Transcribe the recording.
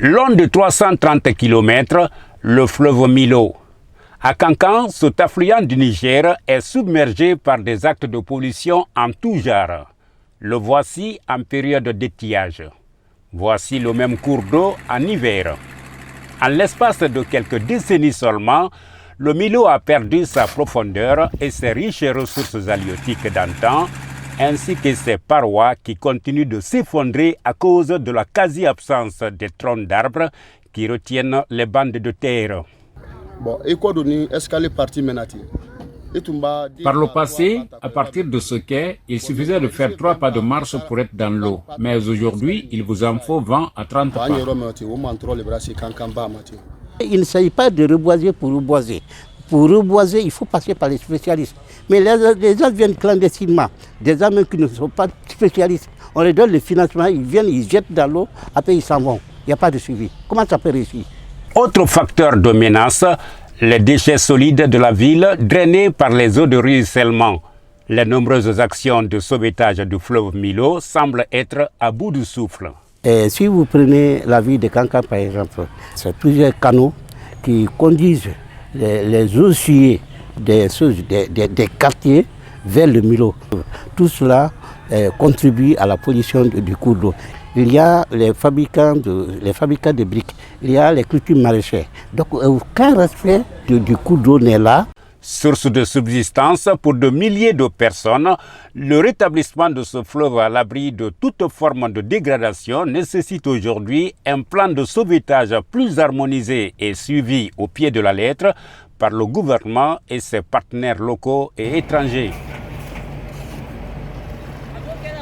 Long de 330 km, le fleuve Milo. À Kankan, cet affluent du Niger est submergé par des actes de pollution en tout genre. Le voici en période d'étiage. Voici le même cours d'eau en hiver. En l'espace de quelques décennies seulement, le Milo a perdu sa profondeur et ses riches ressources halieutiques d'antan, ainsi que ses parois qui continuent de s'effondrer à cause de la quasi-absence des troncs d'arbres qui retiennent les bandes de terre. Par le passé, à partir de ce quai, il suffisait de faire 3 pas de marche pour être dans l'eau. Mais aujourd'hui, il vous en faut 20 à 30 pas. Il ne s'agit pas de reboiser pour reboiser. Pour reboiser, il faut passer par les spécialistes. Mais les gens viennent clandestinement. Des hommes qui ne sont pas spécialistes. On leur donne le financement, ils viennent, ils jettent dans l'eau, après ils s'en vont. Il n'y a pas de suivi. Comment ça peut réussir? Autre facteur de menace, les déchets solides de la ville drainés par les eaux de ruissellement. Les nombreuses actions de sauvetage du fleuve Milo semblent être à bout de souffle. Et si vous prenez la ville de Kankan par exemple, c'est plusieurs canaux qui conduisent les eaux usées des quartiers vers le Milo. Tout cela contribue à la pollution du cours d'eau. Il y a les fabricants de briques, il y a les cultures maraîchères. Donc aucun respect du cours d'eau n'est là. Source de subsistance pour de milliers de personnes, le rétablissement de ce fleuve à l'abri de toute forme de dégradation nécessite aujourd'hui un plan de sauvetage plus harmonisé et suivi au pied de la lettre par le gouvernement et ses partenaires locaux et étrangers.